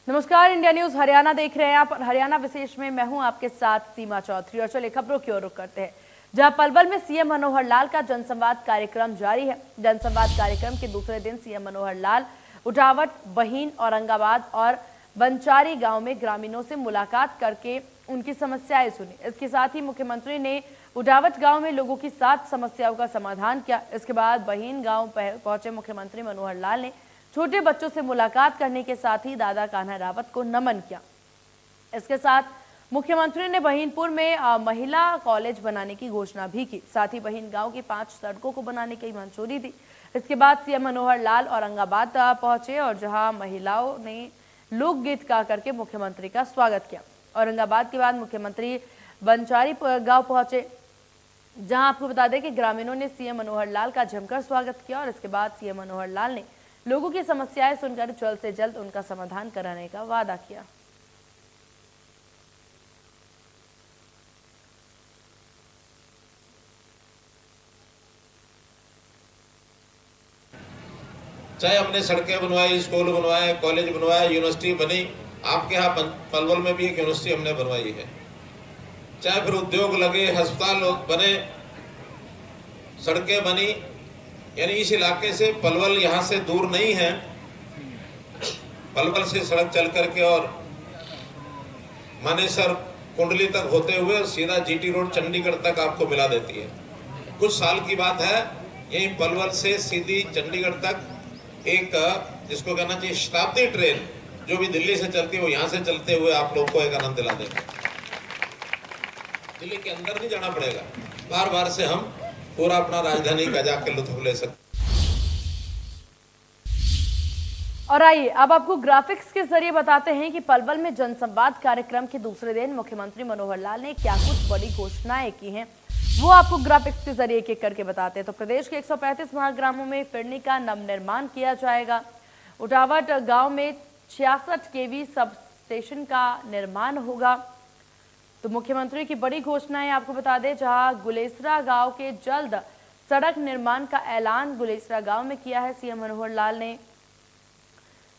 नमस्कार, India news Haryana देख रहे हैं आप। हरियाणा विशेष में मैं हूं आपके साथ सीमा चौधरी। और चलिए खबरों की ओर रुख करते हैं, जहां पलवल में सीएम मनोहर लाल का जनसंवाद कार्यक्रम जारी है। जनसंवाद कार्यक्रम के दूसरे दिन सीएम मनोहर लाल उठावट, बहीन, औरंगाबाद और बंचारी गांव में ग्रामीणों से मुलाकात करके उनकी समस्याएं सुनी। इसके साथ ही मुख्यमंत्री ने उठावट गांव में लोगों की 7 समस्याओं का समाधान किया। इसके बाद बहीन गांव पहुंचे मुख्यमंत्री मनोहर लाल ने छोटे बच्चों से मुलाकात करने के साथ ही दादा कान्हा रावत को नमन किया। इसके साथ मुख्यमंत्री ने बहीनपुर में महिला कॉलेज बनाने की घोषणा भी की। साथ ही बहीन गांव की 5 सड़कों को बनाने की मंजूरी दी। इसके बाद सीएम मनोहर लाल औरंगाबाद पहुंचे और जहां महिलाओं ने लोकगीत गा करके मुख्यमंत्री का स्वागत किया। औरंगाबाद के बाद मुख्यमंत्री बंचारी गांव पहुंचे, जहां आपको बता दें कि ग्रामीणों ने सीएम मनोहर लाल का जमकर स्वागत किया। और इसके बाद सीएम मनोहर लाल ने लोगों की समस्याएं सुनकर जल्द से जल्द उनका समाधान कराने का वादा किया। चाहे हमने सड़कें बनवाई, स्कूल बनवाए, कॉलेज बनवाया, यूनिवर्सिटी बनी। आपके यहाँ पलवल में भी एक यूनिवर्सिटी हमने बनवाई है। चाहे फिर उद्योग लगे, अस्पताल बने, सड़कें बनी। यानी इस इलाके से पलवल यहाँ से दूर नहीं है। पलवल से सड़क चल करके और मानेसर कुंडली तक होते हुए सीधा जीटी रोड चंडीगढ़ तक आपको मिला देती है। कुछ साल की बात है, यही पलवल से सीधी चंडीगढ़ तक एक जिसको कहना चाहिए शताब्दी ट्रेन जो भी दिल्ली से चलती है, वो यहाँ से चलते हुए आप लोग को एक आनंद दिला देगा। दिल्ली के अंदर नहीं जाना पड़ेगा, बार बार से हम पूरा अपना राजधानी का जाकर लुत्फ ले सकते। और आइए अब आपको ग्राफिक्स के जरिए बताते हैं कि पलवल में जनसंवाद कार्यक्रम के दूसरे दिन मुख्यमंत्री मनोहर लाल ने क्या कुछ बड़ी घोषणाएं की हैं, वो आपको ग्राफिक्स के जरिए एक एक करके बताते हैं। तो प्रदेश के 135 महाग्रामों में फिरनी का नवनिर्माण किया जाएगा। उठावट गांव में 66 केवी सब स्टेशन का निर्माण होगा। तो मुख्यमंत्री की बड़ी घोषणाएं आपको बता दें, जहां गुलेसरा गांव के जल्द सड़क निर्माण का ऐलान गुलेसरा गांव में किया है सीएम मनोहर लाल ने।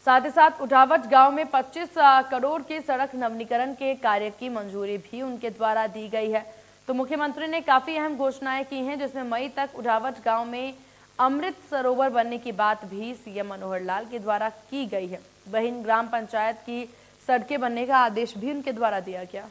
साथ ही साथ उठावट गांव में 25 करोड़ के सड़क नवीनीकरण के कार्य की मंजूरी भी उनके द्वारा दी गई है। तो मुख्यमंत्री ने काफी अहम घोषणाएं की हैं, जिसमें मई तक उठावट गांव में अमृत सरोवर बनने की बात भी सीएम मनोहर लाल के द्वारा की गई है। बहीन ग्राम पंचायत की सड़कें बनने का आदेश भी उनके द्वारा दिया गया।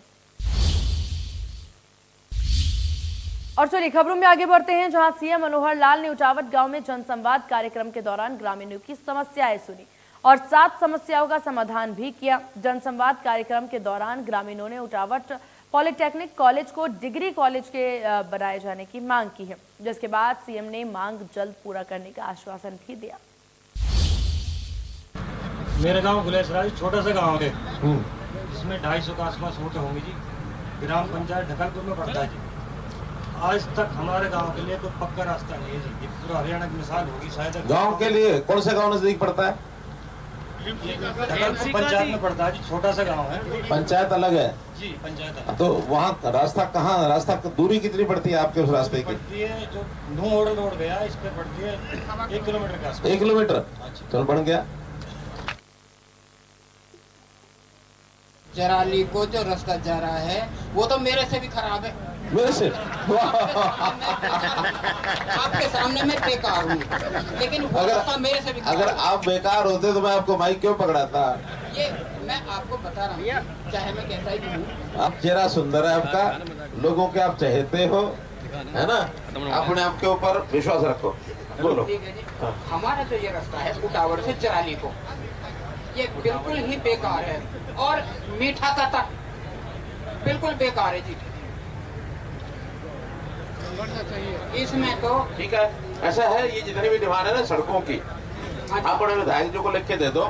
और चलिए खबरों में आगे बढ़ते हैं, जहां सीएम मनोहर लाल ने उठावट गांव में जनसंवाद कार्यक्रम के दौरान ग्रामीणों की समस्याएं सुनी और 7 समस्याओं का समाधान भी किया। जनसंवाद कार्यक्रम के दौरान ग्रामीणों ने उठावट पॉलिटेक्निक कॉलेज को डिग्री कॉलेज के बनाए जाने की मांग की है, जिसके बाद सीएम ने मांग जल्द पूरा करने का आश्वासन भी दिया। मेरा गांव गुलेसरा छोटा सा गांव है, जिसमें 250 के आसपास वोटें होंगी जी। ग्राम पंचायत ढकलपुर में पड़ता है जी। आज तक हमारे गांव के लिए कोई पक्का रास्ता नहीं है जी। ये पूरा हरियाणा की मिसाल होगी शायद। गांव के लिए कौन सा गांव नजदीक पड़ता है? ढकलपुर पंचायत में पड़ता है जी, छोटा सा गांव है। पंचायत अलग है जी, पंचायत। तो वहाँ रास्ता कहाँ, रास्ता दूरी कितनी पड़ती है आपके उस रास्ते की? पड़ती है जो न्यू मॉडल रोड गया इस पे पड़ती है 1 किलोमीटर का। 1 किलोमीटर? चलो बन गया। जराली को जो रास्ता जा रहा है वो तो मेरे से भी खराब है। मेरे से? आपके सामने मैं बेकार हूँ, लेकिन वो रास्ता मेरे से भी खराब। अगर आप बेकार होते तो मैं आपको माइक क्यों पकड़ाता? ये मैं आपको बता रहा हूँ, चाहे मैं कैसा ही हूँ। आप चेहरा सुंदर है आपका, लोगों के आप चहेते हो, है ना? अपने आप के ऊपर विश्वास रखो। बोलो। ठीक है जी। हमारा जो ये रास्ता है उटावर से जराली को, ये बिल्कुल ही बेकार है और मीठा का तक बिल्कुल बेकार है जी। इसमें तो ठीक है, ऐसा है। ये जितनी भी डिमांड है ना सड़कों की, आप अपने विधायक जी को लिख के दे दो।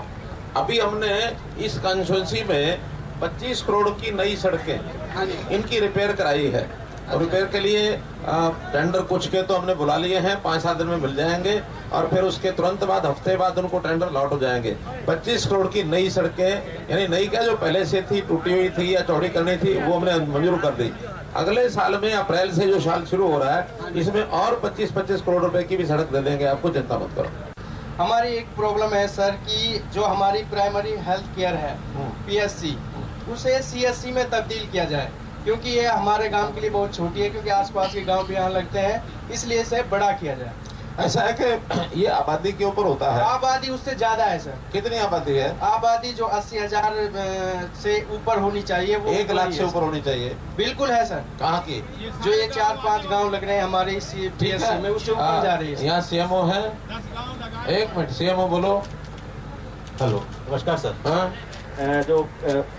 अभी हमने इस कंस्टिट्यूंसी में 25 करोड़ की नई सड़कें इनकी रिपेयर कराई है। और रिपेयर के लिए टेंडर कुछ के तो हमने बुला लिए हैं, 5-7 दिन में मिल जाएंगे। और फिर उसके तुरंत बाद हफ्ते बाद उनको टेंडर लौट हो जाएंगे। 25 करोड़ की नई सड़कें, यानी नई क्या, जो पहले से थी, टूटी हुई थी या चौड़ी करनी थी, वो हमने मंजूर कर दी। अगले साल में अप्रैल से जो साल शुरू हो रहा है, इसमें और 25-25 करोड़ रुपए की भी सड़क दे देंगे आपको, चिंता मत करो। हमारी एक प्रॉब्लम है सर कि जो हमारी प्राइमरी हेल्थ केयर है PSC, उसे CSC में तब्दील किया जाए, क्योंकि ये हमारे गांव के लिए बहुत छोटी है, क्योंकि आसपास के गांव भी यहाँ लगते हैं, इसलिए इसे बड़ा किया जाए। ऐसा है कि ये आबादी के ऊपर होता है? आबादी उससे ज्यादा है सर। कितनी आबादी है? आबादी जो 80,000 से ऊपर होनी चाहिए, वो 1 लाख से ऊपर होनी चाहिए। बिल्कुल है सर। कहाँ की? जो ये 4-5 गांव लग रहे हैं हमारे PSC में, उससे ऊपर जा रही है। यहाँ CMO है, 1 मिनट, CMO बोलो। हेलो, नमस्कार सर। हाँ? जो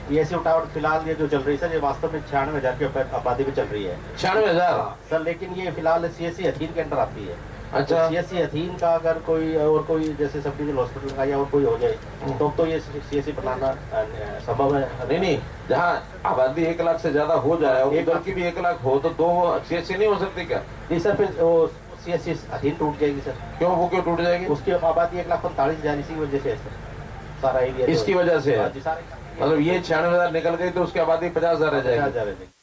PSC उठावट फिलहाल ये जो चल रही है सर, ये वास्तव में 96,000 की आबादी में चल रही है। 96,000 सर, लेकिन ये फिलहाल CSC हथीन के अंदर आती है। अच्छा। तो CSC हथीन का अगर कोई और कोई जैसे सब डिविजनल हॉस्पिटल का या और कोई हो जाए तो ये CSC बनाना संभव है? नहीं, जहाँ आबादी 1 लाख से ज्यादा हो जाए और उधर की भी 1 लाख हो तो 2 CSC नहीं हो सकती क्या? जी सर, फिर वो CSC हथीन टूट जाएगी सर। क्यों? वो क्यों टूट जाएगी? उसकी आबादी 1,45,000 इसी वजह से है सर, सारा एरिया इसकी वजह से है। जी, सारा मतलब ये 96,000 निकल गई तो उसकी आबादी 50,000 रह जाएगी। 50,000 है।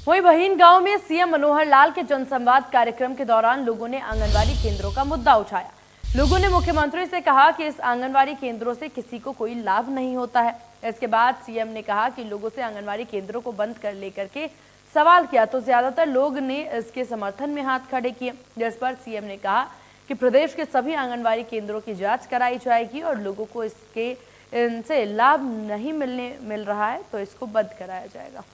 वहीं बहीन गांव में CM मनोहर लाल के जनसंवाद कार्यक्रम के दौरान लोगों ने आंगनवाड़ी केंद्रों का मुद्दा उठाया। लोगों ने मुख्यमंत्री से कहा कि इस आंगनवाड़ी केंद्रों से किसी को कोई लाभ नहीं होता है। इसके बाद CM ने कहा कि लोगों से आंगनवाड़ी केंद्रों को बंद कर लेकर के सवाल किया तो ज्यादातर लोग ने इसके समर्थन में हाथ खड़े किए, जिस पर CM ने कहा कि प्रदेश के सभी आंगनवाड़ी केंद्रों की जांच कराई जाएगी और लोगों को इनसे लाभ नहीं मिल रहा है तो इसको बंद कराया जाएगा।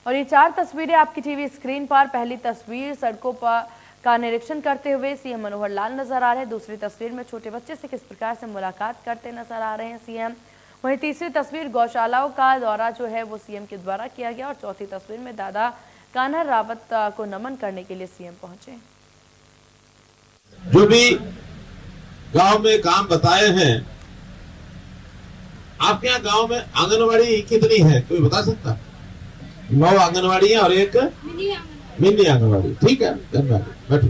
और ये 4 तस्वीरें आपकी टीवी स्क्रीन पर। पहली तस्वीर सड़कों पर का निरीक्षण करते हुए CM मनोहर लाल नजर आ रहे हैं। दूसरी तस्वीर में छोटे बच्चे से किस प्रकार से मुलाकात करते नजर आ रहे हैं CM। वहीं तीसरी तस्वीर गौशालाओं का दौरा जो है वो CM के द्वारा किया गया और चौथी तस्वीर में दादा कान्हा रावत को नमन करने के लिए CM पहुंचे। जो भी गांव में काम बताए हैं, आपके यहाँ गांव में आंगनवाड़ी कितनी है कोई बता सकता? 9 आंगनवाड़ी है और 1 मिनी आंगनवाड़ी। ठीक है, धन्यवाद, बैठो।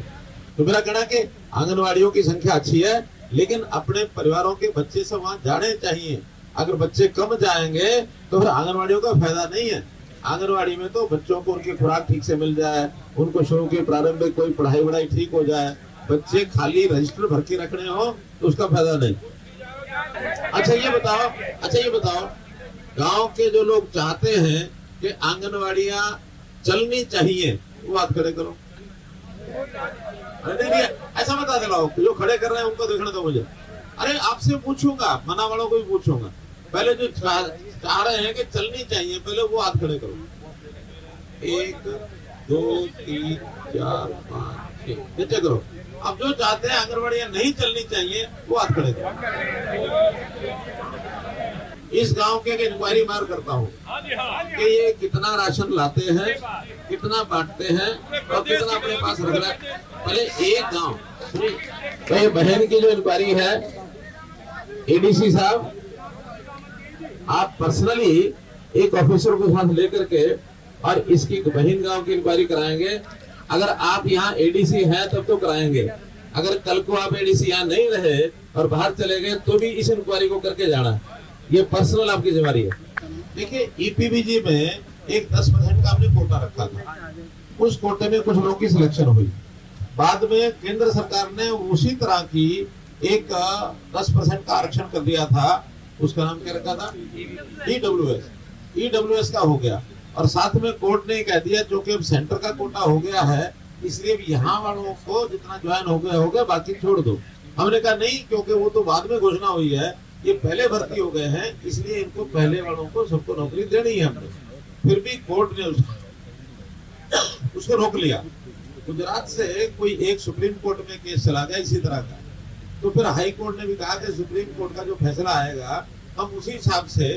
तो मेरा कहना कि आंगनवाड़ियों की संख्या अच्छी है, लेकिन अपने परिवारों के बच्चे सब वहां जाने चाहिए। अगर बच्चे कम जाएंगे तो फिर आंगनवाड़ियों का फायदा नहीं है। आंगनवाड़ी में तो बच्चों को उनकी खुराक ठीक से मिल जाए, उनको शुरू की प्रारंभिक कोई पढ़ाई वढ़ाई ठीक हो जाए। बच्चे खाली रजिस्टर भर के रखने हो तो उसका फायदा नहीं। अच्छा ये बताओ गांव के जो लोग चाहते हैं कि आंगनवाड़ियां चलनी चाहिए, वो बात खड़े करो। अरे नहीं, ऐसा मत दिलाओ, जो खड़े कर रहे हैं उनको देखने दो मुझे। अरे आपसे पूछूंगा, मना वालों को भी पूछूंगा। पहले जो चाह रहे हैं कि चलनी चाहिए, पहले वो हाथ खड़े करो। 1 2 3 4 5 6 नीचे करो। अब जो चाहते हैं आंगनवाड़ियां नहीं चलनी चाहिए वो हाथ खड़े करो। इस गांव के इंक्वायरी मार करता हूँ कि ये कितना राशन लाते हैं, कितना बांटते हैं और कितना अपने पास रख रहा है। पहले एक गांव, तो ये बहन की जो इंक्वायरी है, ADC साहब आप पर्सनली एक ऑफिसर को साथ लेकर के और इसकी बहन गांव की इंक्वायरी कराएंगे। अगर आप यहाँ ADC हैं तब तो कराएंगे, अगर कल को आप ADC यहाँ नहीं रहे और बाहर चले गए तो भी इस इंक्वायरी को करके जाना। ये पर्सनल आपकी जिम्मेदारी है। देखिए EPBG में एक 10% का आपने कोटा रखा था, उस कोटे में कुछ लोगों की सिलेक्शन हुई। बाद में केंद्र सरकार ने उसी तरह की एक 10% का आरक्षण कर दिया था, उसका नाम क्या रखा था? EWS का हो गया। और साथ में कोर्ट ने कह दिया जो कि अब सेंटर का कोटा हो गया है, इसलिए यहाँ वालों को जितना ज्वाइन हो गया बाकी छोड़ दो। हमने कहा नहीं, क्योंकि वो तो बाद में घोषणा हुई है, ये पहले भर्ती हो गए हैं, इसलिए इनको पहले वालों को सबको नौकरी देनी है हमने। फिर भी कोर्ट ने उसको रोक लिया। गुजरात से कोई एक सुप्रीम कोर्ट में केस चला गया इसी तरह का, तो फिर हाई कोर्ट ने भी कहा कि सुप्रीम कोर्ट का जो फैसला आएगा हम उसी हिसाब से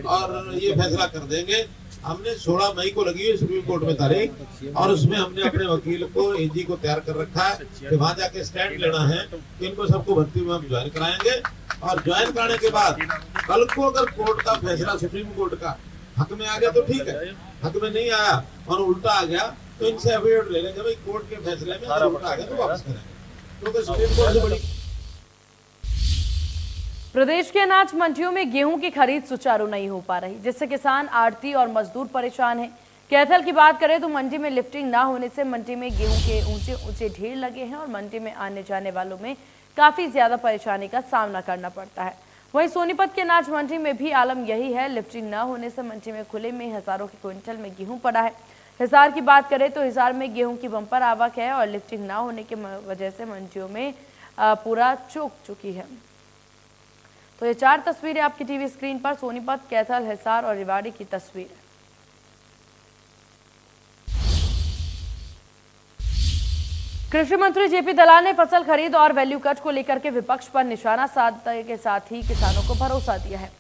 और ये फैसला कर देंगे। हमने 16 मई को लगी हुई सुप्रीम कोर्ट में तारीख, और उसमें हमने अपने वकील को AG को तैयार कर रखा है कि वहां जाके स्टैंड लेना है कि इनको सबको भर्ती में हम ज्वाइन कराएंगे। और ज्वाइन कराने के बाद कल को अगर कोर्ट का फैसला सुप्रीम कोर्ट का हक में आ गया तो ठीक है, हक में नहीं आया और उल्टा आ गया तो इनसे एफिडेविट ले लेंगे, भाई कोर्ट के फैसले में अगर उल्टा आ गया तो वापस करेंगे, क्योंकि सुप्रीम कोर्ट से बड़ी। प्रदेश के अनाज मंडियों में गेहूं की खरीद सुचारू नहीं हो पा रही, जिससे किसान, आढ़ती और मजदूर परेशान हैं। कैथल की बात करें तो मंडी में लिफ्टिंग ना होने से मंडी में गेहूं के ऊंचे ऊंचे ढेर लगे हैं और मंडी में आने जाने वालों में काफी ज्यादा परेशानी का सामना करना पड़ता है। वहीं सोनीपत के अनाज मंडी में भी आलम यही है। लिफ्टिंग न होने से मंडी में खुले में हजारों के क्विंटल में गेहूं पड़ा है। हिसार की बात करें तो हिसार में गेहूं की बम्पर आवक है और लिफ्टिंग न होने की वजह से मंडियों में पूरा चौक चुकी है। तो ये 4 तस्वीरें आपकी टीवी स्क्रीन पर सोनीपत, कैथल, हिसार और रेवाड़ी की तस्वीर है। कृषि मंत्री जेपी दलाल ने फसल खरीद और वैल्यू कट को लेकर के विपक्ष पर निशाना साधने के साथ ही किसानों को भरोसा दिया है।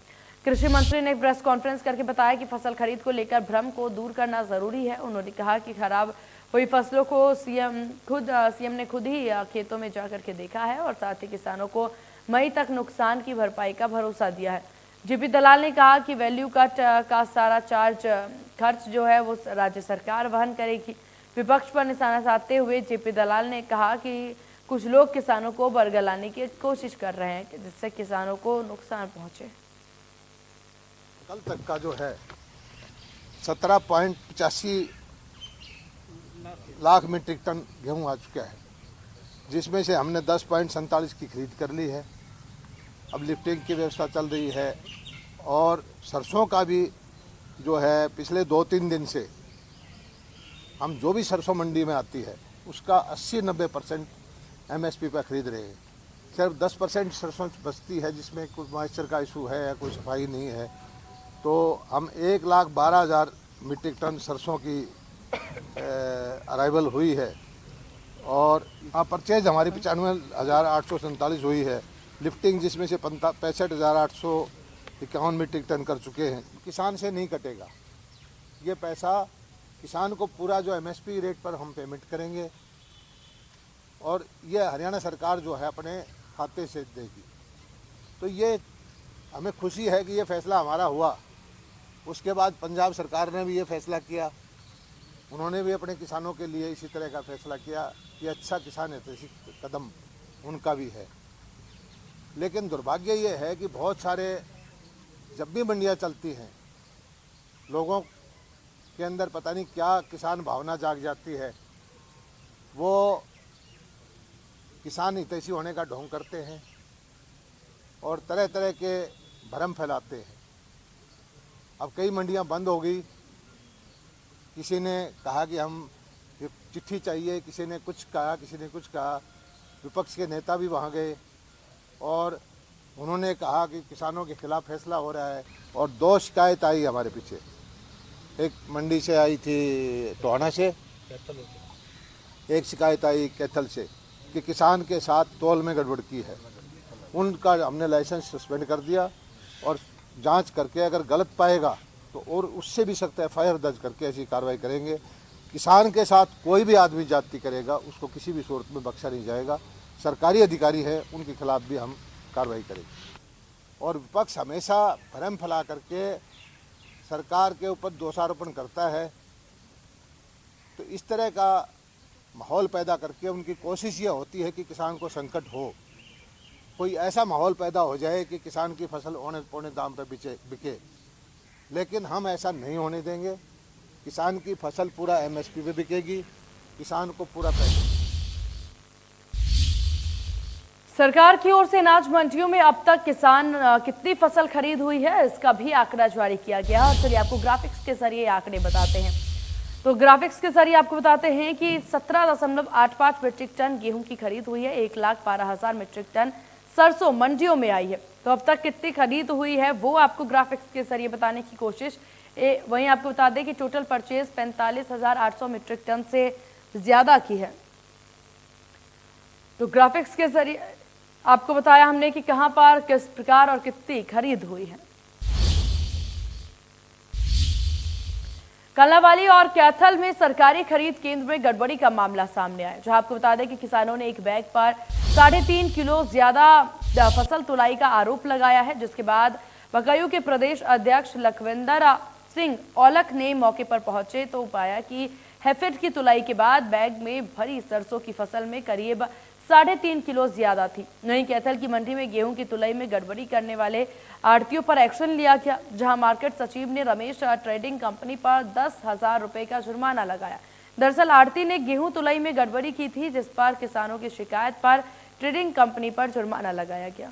कृषि मंत्री ने प्रेस कॉन्फ्रेंस करके बताया कि फसल खरीद को लेकर भ्रम को दूर करना जरूरी है। उन्होंने कहा कि खराब हुई फसलों को सीएम ने खुद ही खेतों में जाकर के देखा है और साथ ही किसानों को मई तक नुकसान की भरपाई का भरोसा दिया है। जेपी दलाल ने कहा कि वैल्यू कट का सारा खर्च जो है वो राज्य सरकार वहन करेगी। विपक्ष पर निशाना साधते हुए जेपी दलाल ने कहा कि कुछ लोग किसानों को बरगलाने की कोशिश कर रहे हैं जिससे किसानों को नुकसान पहुंचे। कल तक का जो है 17.85 लाख मीट्रिक टन गेहूं आ चुका है, जिसमें से हमने 10.47 की खरीद कर ली है। अब लिफ्टिंग की व्यवस्था चल रही है और सरसों का भी जो है पिछले 2-3 दिन से हम जो भी सरसों मंडी में आती है उसका 80-90% MSP पर खरीद रहे हैं। सिर्फ 10% सरसों बचती है जिसमें कुछ मॉइस्चर का इशू है या कोई सफाई नहीं है, तो हम 1,12,000 मीट्रिक टन सरसों की अराइवल हुई है और परचेज हमारी 95,847 हुई है। लिफ्टिंग जिसमें से 65,851 मीट्रिक टन कर चुके हैं। किसान से नहीं कटेगा ये पैसा, किसान को पूरा जो MSP रेट पर हम पेमेंट करेंगे और ये हरियाणा सरकार जो है अपने खाते से देगी। तो ये हमें खुशी है कि ये फैसला हमारा हुआ। उसके बाद पंजाब सरकार ने भी ये फैसला किया, उन्होंने भी अपने किसानों के लिए इसी तरह का फैसला किया। ये अच्छा किसान हितैषी कदम उनका भी है। लेकिन दुर्भाग्य ये है कि बहुत सारे जब भी मंडियाँ चलती हैं लोगों के अंदर पता नहीं क्या किसान भावना जाग जाती है, वो किसान हितैषी होने का ढोंग करते हैं और तरह तरह के भ्रम फैलाते हैं। अब कई मंडियां बंद हो गई, किसी ने कहा कि हम चिट्ठी चाहिए, किसी ने कुछ कहा, किसी ने कुछ कहा। विपक्ष के नेता भी वहां गए और उन्होंने कहा कि किसानों के खिलाफ फैसला हो रहा है और 2 शिकायत आई हमारे पीछे। एक मंडी से आई थी टोहाना से, एक शिकायत आई कैथल से कि किसान के साथ तौल में गड़बड़ की है। उनका हमने लाइसेंस सस्पेंड कर दिया और जांच करके अगर गलत पाएगा तो और उससे भी सख्त FIR दर्ज करके ऐसी कार्रवाई करेंगे। किसान के साथ कोई भी आदमी जाति करेगा उसको किसी भी सूरत में बख्शा नहीं जाएगा। सरकारी अधिकारी है उनके खिलाफ भी हम कार्रवाई करेंगे। और विपक्ष हमेशा भ्रम फैला करके सरकार के ऊपर दोषारोपण करता है, तो इस तरह का माहौल पैदा करके उनकी कोशिश ये होती है कि किसान को संकट हो, कोई ऐसा माहौल पैदा हो जाए कि किसान की फसल औने पौने दाम पर बिके। लेकिन हम ऐसा नहीं होने देंगे। किसान की फसल पूरा MSP पे बिकेगी, किसान को पूरा पैसा। सरकार की ओर से अनाज मंडियों में अब तक किसान कितनी फसल खरीद हुई है इसका भी आंकड़ा जारी किया गया। और चलिए आपको ग्राफिक्स के जरिए आंकड़े बताते हैं। तो ग्राफिक्स के जरिए आपको बताते हैं कि 17.85 मीट्रिक टन गेहूं की खरीद हुई है। 1,12,000 मीट्रिक टन सरसों मंडियों में आई है। तो अब तक कितनी खरीद हुई है वो आपको ग्राफिक्स के जरिए बताने की कोशिश। वहीं आपको बता दें कि टोटल परचेज 45,800 मीट्रिक टन से ज्यादा की है। तो ग्राफिक्स के जरिए आपको बताया हमने कि कहां पर किस प्रकार और कितनी खरीद हुई है। कलनावाली और कैथल में सरकारी खरीद केंद्र में गड़बड़ी का मामला सामने आया, जहां आपको बता दें कि किसानों ने एक बैग पर 3.5 किलो ज्यादा फसल तुलाई का आरोप लगाया है, जिसके बाद बकायू के प्रदेश अध्यक्ष लखविंदर सिंह औलख ने मौके पर पहुंचे तो पाया कि हेफेड की तुलाई के बाद बैग में भरी सरसों की फसल में करीब 3.5 किलो ज्यादा थी। वहीं कैथल की मंडी में गेहूं की तुलाई में गड़बड़ी करने वाले आढ़तियों पर एक्शन लिया गया, जहां मार्केट सचिव ने रमेश ट्रेडिंग कंपनी पर 10,000 रुपए का जुर्माना लगाया। दरअसल आढ़ती ने गेहूं तुलाई में गड़बड़ी की थी, जिस पर किसानों की शिकायत पर ट्रेडिंग कंपनी पर जुर्माना लगाया गया।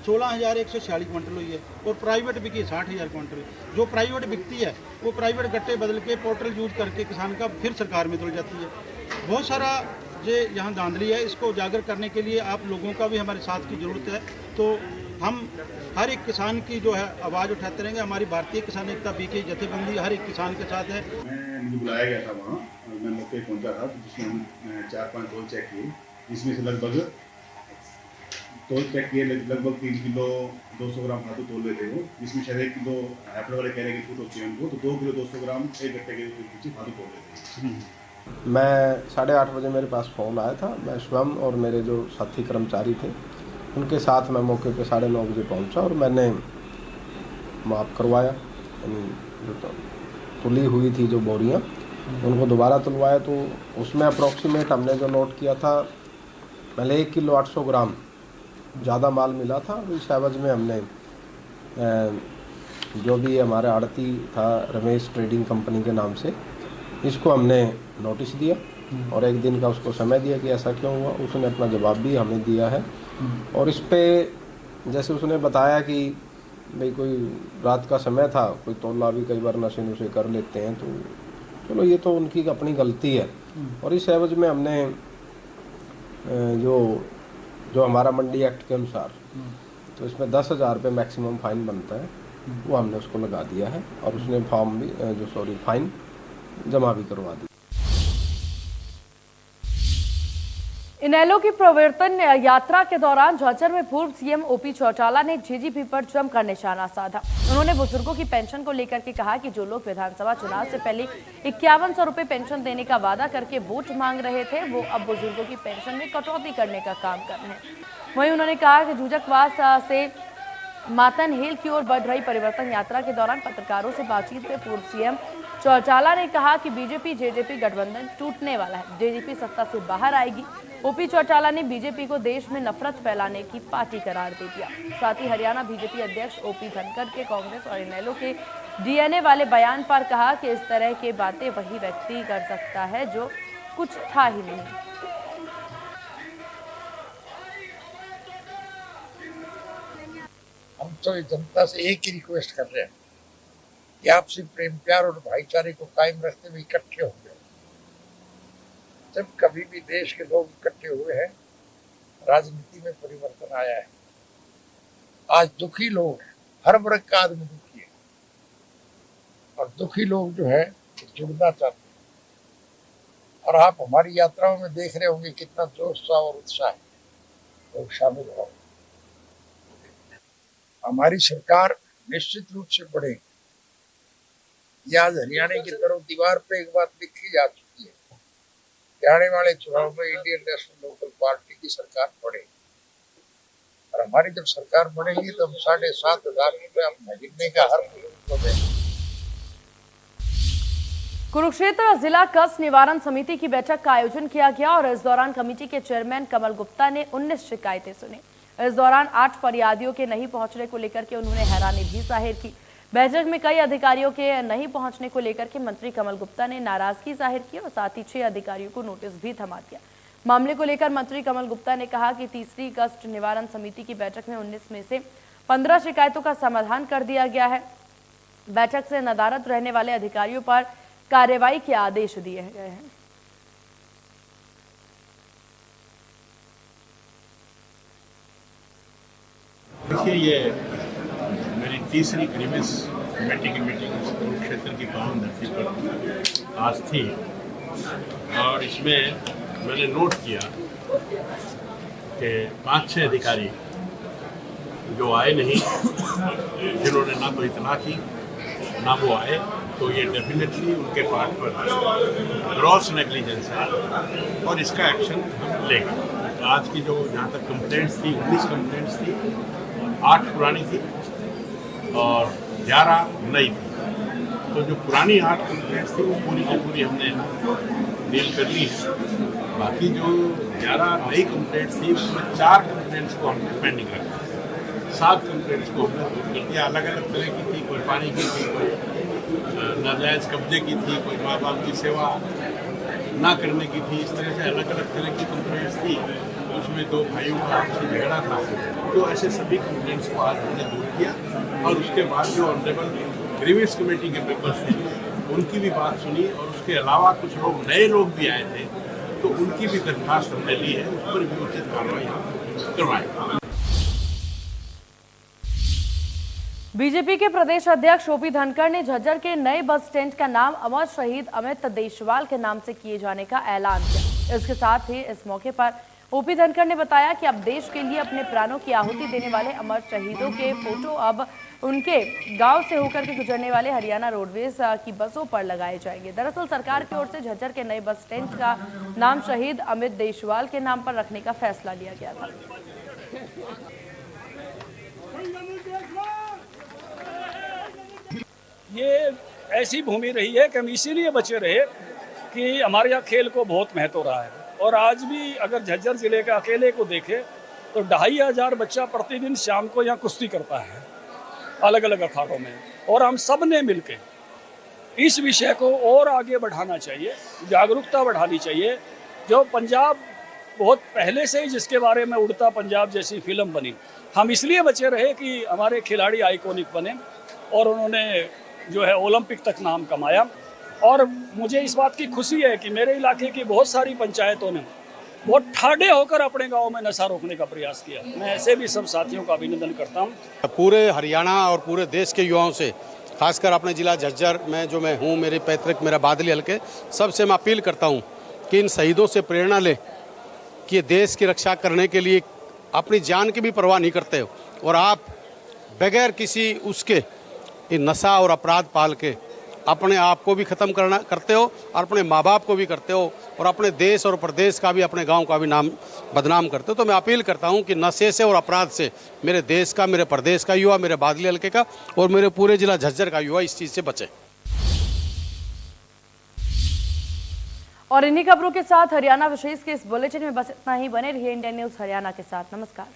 16,146 क्विंटल हुई है और प्राइवेट बिकी 60,000 क्विंटल। जो प्राइवेट बिकती है वो प्राइवेट गट्टे बदल के पोर्टल यूज करके किसान का फिर सरकार में तुल जाती है। बहुत सारा ये यहाँ धांधली है, इसको उजागर करने के लिए आप लोगों का भी हमारे साथ की ज़रूरत है। तो हम हर एक किसान की जो है आवाज़ उठाते रहेंगे। हमारी भारतीय किसान एकता बीके जथेबंदी हर एक किसान के साथ है। मुझे बुलाया गया था वहाँ और मैं मौके पहुँचा था, जिसमें हम 4-5 तोल चेक किए, जिसमें से लगभग 3 किलो 200 ग्राम खातू तोल रहे थे वो, जिसमें शायद 1 किलो हैफड़ वाले कह रहे कि छूट होती है उनको, तो 2 किलो 200 ग्राम एक गट्टे के पीछे खातू तोल रहे थे। मैं 8:30 बजे मेरे पास फ़ोन आया था। मैं स्वयं और मेरे जो साथी कर्मचारी थे उनके साथ मैं मौके पे 9:30 बजे पहुंचा और मैंने माप करवाया, यानी जो तुली हुई थी जो बोरियां उनको दोबारा तुलवाया। तो उसमें अप्रॉक्सीमेट हमने जो नोट किया था, पहले 1 किलो 800 ग्राम ज़्यादा माल मिला था। और इस एवज में हमने जो भी हमारे आड़ती था रमेश ट्रेडिंग कंपनी के नाम से, इसको हमने नोटिस दिया और 1 दिन का उसको समय दिया कि ऐसा क्यों हुआ। उसने अपना जवाब भी हमें दिया है और इस पे जैसे उसने बताया कि भाई कोई रात का समय था, कोई तोला भी कई बार नशे नुशे कर लेते हैं, तो चलो ये तो उनकी अपनी गलती है। और इस एवज में हमने जो हमारा मंडी एक्ट के अनुसार तो इसमें 10,000 रुपये मैक्सिमम फाइन बनता है, वो हमने उसको लगा दिया है और उसने फॉर्म भी फाइन जमा भी करवा दी। इनेलो की प्रवर्तन यात्रा के दौरान झज्जर में पूर्व सीएम ओपी चौटाला ने जेजेपी पर जमकर निशाना साधा। उन्होंने बुजुर्गों की पेंशन को लेकर के कहा कि जो लोग विधानसभा चुनाव से पहले 5100 रुपए पेंशन देने का वादा करके वोट मांग रहे थे, वो अब बुजुर्गों की पेंशन में कटौती करने का काम कर रहे हैं। वहीं उन्होंने कहा कि जूजकवास से मातन हिल की ओर बढ़ रही परिवर्तन यात्रा के दौरान पत्रकारों से बातचीत में पूर्व सीएम चौटाला ने कहा कि बीजेपी जेजेपी गठबंधन टूटने वाला है, जेजेपी सत्ता से बाहर आएगी। ओपी चौटाला ने बीजेपी को देश में नफरत फैलाने की पार्टी करार दे दिया। साथ ही हरियाणा बीजेपी अध्यक्ष ओपी धनखड़ के कांग्रेस और इनेलो के डीएनए वाले बयान पर कहा कि इस तरह की बातें वही व्यक्ति कर सकता है जो कुछ था ही नहीं। हम तो जनता से एक ही रिक्वेस्ट कर रहे हैं कि आपसी प्रेम प्यार और भाईचारे को कायम रखते हुए इकट्ठे हो गए। जब कभी भी देश के लोग इकट्ठे हुए हैं, राजनीति में परिवर्तन आया है। आज दुखी लोग हैं, हर वर्ग का आदमी दुखी है और दुखी लोग जो है जुड़ना चाहते हैं। और आप हमारी यात्राओं में देख रहे होंगे कितना जोश और उत्साह है, लोग शामिल हो। हमारी सरकार निश्चित रूप से बढ़ेगी। आज हरियाणा की तरफ दीवार पे एक बात लिखी जा चुकी है कि आने वाले चुनाव में इंडियन नेशनल लोकल पार्टी की सरकार बढ़ेगी। और हमारी जब सरकार बढ़ेगी तो हम 7,500 रुपये महीने का हर को देंगे। कुरुक्षेत्र जिला कष्ट निवारण समिति की बैठक का आयोजन किया गया और इस दौरान कमेटी के चेयरमैन कमल गुप्ता ने 19 शिकायतें सुनी। इस दौरान 8 फरियादियों के नहीं पहुंचने को लेकर के उन्होंने हैरानी भी जाहिर की। बैठक में कई अधिकारियों के नहीं पहुंचने को लेकर के मंत्री कमल गुप्ता ने नाराजगी जाहिर की और साथ ही 6 अधिकारियों को नोटिस भी थमा दिया। मामले को लेकर मंत्री कमल गुप्ता ने कहा कि तीसरी कष्ट निवारण समिति की बैठक में 19 में से 15 शिकायतों का समाधान कर दिया गया है। बैठक से नदारद रहने वाले अधिकारियों पर कार्रवाई के आदेश दिए गए हैं। देखिए, ये मेरी तीसरी ग्रीवेंस कमेटी की मीटिंग कुरुक्षेत्र की पावन धरती पर आज थी और इसमें मैंने नोट किया कि 5-6 अधिकारी जो आए नहीं, जिन्होंने ना तो इतना की ना वो आए, तो ये डेफिनेटली उनके पार्ट पर ग्रॉस नेग्लिजेंस है और इसका एक्शन हम लेंगे। आज की जो जहाँ तक कंप्लेंट्स थी, 19 कंप्लेंट्स थी, 8 पुरानी थी और 11 नई थी। तो जो पुरानी 8 कंप्लेंट्स थी वो पूरी की पूरी हमने डील कर ली है। बाकी जो 11 नई कंप्लेंट्स थी उसमें 4 कंप्लेंट्स को हमने पेंडिंग रखा, 7 कंप्लेंट्स को हमने दूर कर दिया। अलग अलग तरह की थी, कोई पानी की थी, कोई नाजायज़ कब्जे की थी, कोई माँ बाप की सेवा ना करने की थी। इस तरह से अलग अलग तरह की कंप्लेंट्स थी। उसमें 2 भाइयों का आपसी झगड़ा था, तो ऐसे सभी कंप्लेंट्स को आज हमने दूर किया। और उसके बाद जो ऑनरेबल ग्रीवेंस कमेटी के मेंबर्स थे उनकी भी बात सुनी, और उसके अलावा कुछ लोग नए लोग भी आए थे, तो उनकी भी दरख्वास्त हमने ली है, उस पर भी उचित कार्रवाई हम करवाएंगे। बीजेपी के प्रदेश अध्यक्ष ओपी धनखड़ ने झज्जर के नए बस स्टैंड का नाम अमर शहीद अमित देशवाल के नाम से किए जाने का ऐलान किया। इसके साथ ही इस मौके पर ओपी धनखड़ ने बताया कि अब देश के लिए अपने प्राणों की आहुति देने वाले अमर शहीदों के फोटो अब उनके गांव से होकर के गुजरने वाले हरियाणा रोडवेज की बसों पर लगाए जाएंगे। दरअसल सरकार की ओर से झज्जर के नए बस स्टैंड का नाम शहीद अमित देशवाल के नाम पर रखने का फैसला लिया गया था। ये ऐसी भूमि रही है कि हम इसीलिए बचे रहे कि हमारे यहाँ खेल को बहुत महत्व रहा है। और आज भी अगर झज्जर जिले के अकेले को देखें तो 2500 बच्चा प्रतिदिन शाम को यहाँ कुश्ती करता है अलग अलग अखाड़ों में। और हम सब ने मिलकर इस विषय को और आगे बढ़ाना चाहिए, जागरूकता बढ़ानी चाहिए। जो पंजाब बहुत पहले से ही जिसके बारे में उड़ता पंजाब जैसी फिल्म बनी, हम इसलिए बचे रहे कि हमारे खिलाड़ी आइकॉनिक बने और उन्होंने जो है ओलंपिक तक नाम कमाया। और मुझे इस बात की खुशी है कि मेरे इलाके की बहुत सारी पंचायतों ने बहुत ठाड़े होकर अपने गांव में नशा रोकने का प्रयास किया। मैं ऐसे भी सब साथियों का अभिनंदन करता हूं। पूरे हरियाणा और पूरे देश के युवाओं से, खासकर अपने जिला झज्जर में जो मैं हूं, मेरे पैतृक मेरा बादली हल्के, सबसे मैं अपील करता हूं कि इन शहीदों से प्रेरणा लें कि ये देश की रक्षा करने के लिए अपनी जान की भी परवाह नहीं करते हो, और आप बगैर किसी उसके नशा और अपराध पाल के अपने आप को भी ख़त्म करते हो और अपने माँ बाप को भी करते हो, और अपने देश और प्रदेश का भी, अपने गांव का भी नाम बदनाम करते हो। तो मैं अपील करता हूं कि नशे से और अपराध से मेरे देश का, मेरे प्रदेश का युवा, मेरे बादली हल्के का और मेरे पूरे जिला झज्जर का युवा इस चीज़ से बचे। और इन्हीं खबरों के साथ हरियाणा विशेष के इस बुलेटिन में बस इतना ही। बने रहिए इंडिया न्यूज़ हरियाणा के साथ। नमस्कार।